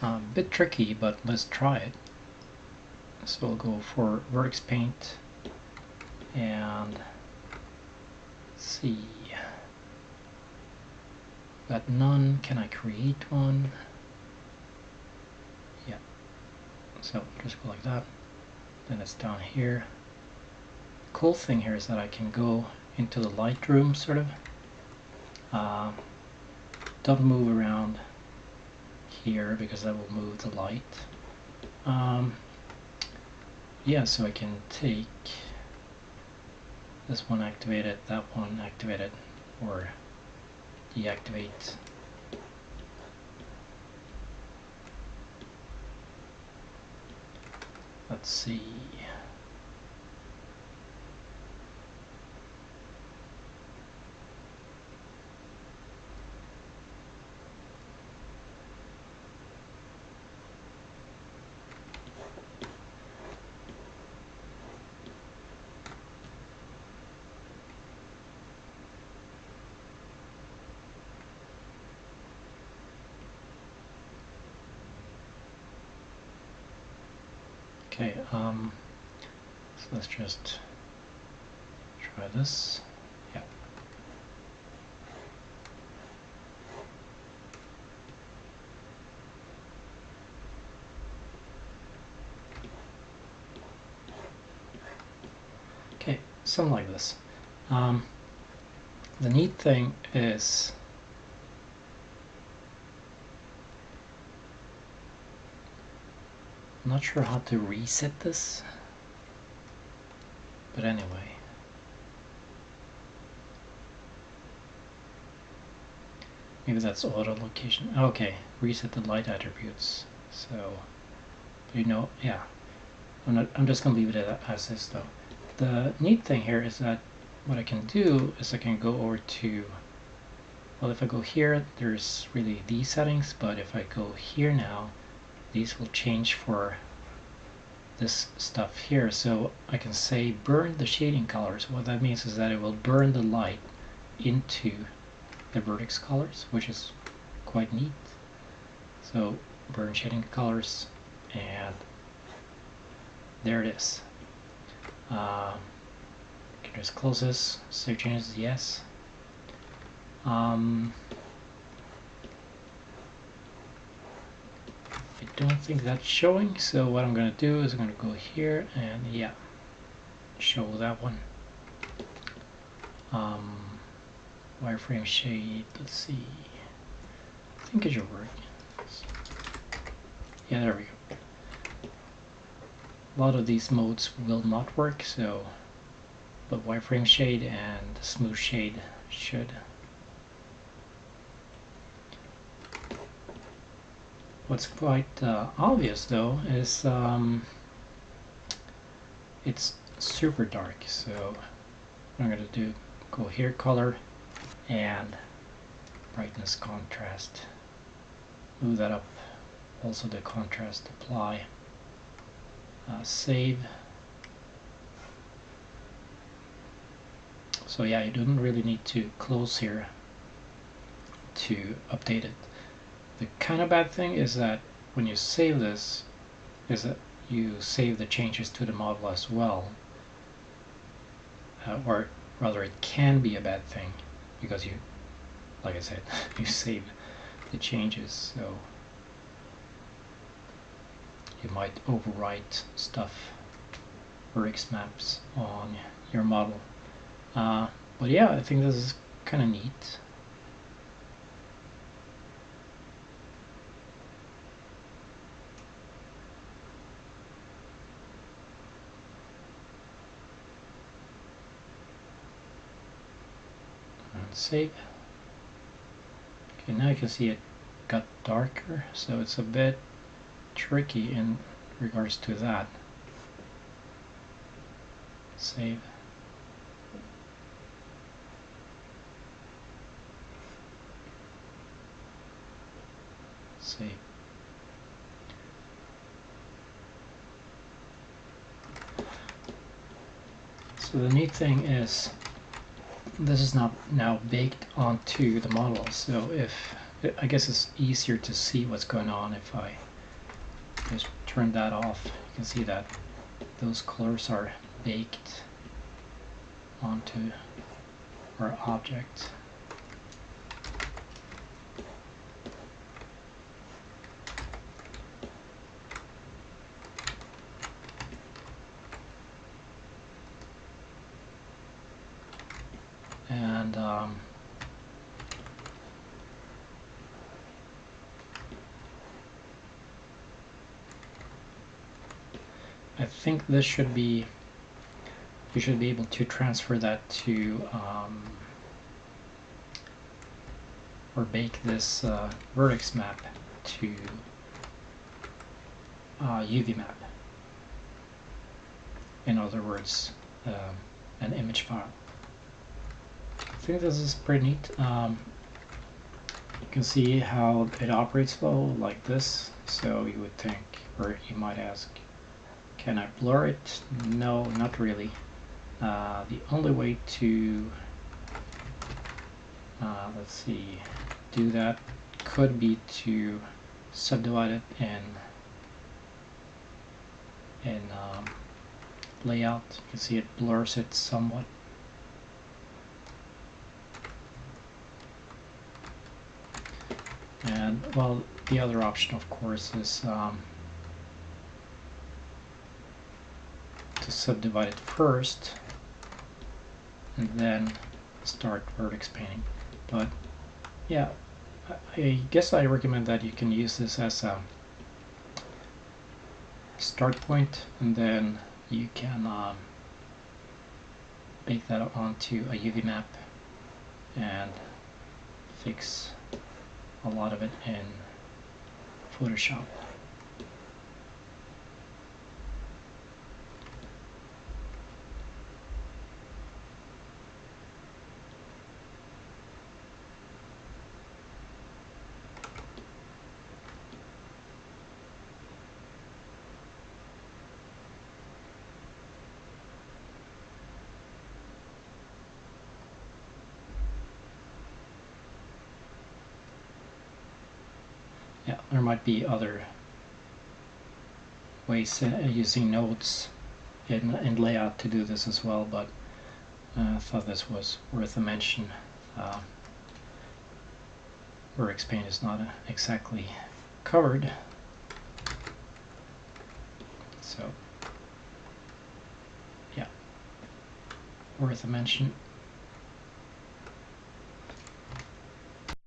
A bit tricky, but let's try it. So we'll go for Vertex Paint and see. Got none. Can I create one? Yeah. So just go like that. Then it's down here. The cool thing here is that I can go into the light room, sort of. Don't move around here because that will move the light. Yeah, so I can take this one, activate it, that one, activate it, or deactivate. Let's see. Okay, so let's just try this. Yeah. Okay, something like this. The neat thing is I'm not sure how to reset this, but anyway. Maybe that's auto location. Okay, reset the light attributes. So, you know, yeah. I'm just gonna leave it as is though. The neat thing here is that what I can do is I can go over to, well, if I go here, there's really these settings, but if I go here now, these will change for this stuff here. So I can say burn the shading colors. What that means is that it will burn the light into the vertex colors, which is quite neat. So burn shading colors, and there it is. Can just close this, save changes, yes. I don't think that's showing, so what I'm going to do is I'm going to go here and yeah, show that one. Wireframe shade, let's see, I think it should work. Yeah, there we go. A lot of these modes will not work, so, but wireframe shade and smooth shade should. What's quite obvious though is it's super dark, so what I'm going to do, go here, color, and brightness, contrast, move that up, also the contrast, apply, save. So yeah, you don't really need to close here to update it. The kind of bad thing is that when you save this, is that you save the changes to the model as well, or rather it can be a bad thing because you, like I said, you save the changes, so you might overwrite stuff, Vertex maps on your model. But yeah, I think this is kind of neat. And save. Okay, now you can see it got darker, so it's a bit tricky in regards to that. Save. Save. So the neat thing is this is not now baked onto the model, so if I guess it's easier to see what's going on if I just turn that off. You can see that those colors are baked onto our object. And I think this should be, you should be able to transfer that to or bake this vertex map to UV map. In other words, an image file. I think this is pretty neat. You can see how it operates though, like this. So you would think, or you might ask, can I blur it? No, not really. The only way to, let's see, do that could be to subdivide it in layout. You can see it blurs it somewhat. And well, the other option, of course, is to subdivide it first and then start vertex painting. But yeah, I guess I recommend that you can use this as a start point, and then you can bake that onto a UV map and fix a lot of it in Photoshop. Yeah, there might be other ways using nodes in layout to do this as well, but I thought this was worth a mention. Vertex paint is not exactly covered, so yeah, worth a mention.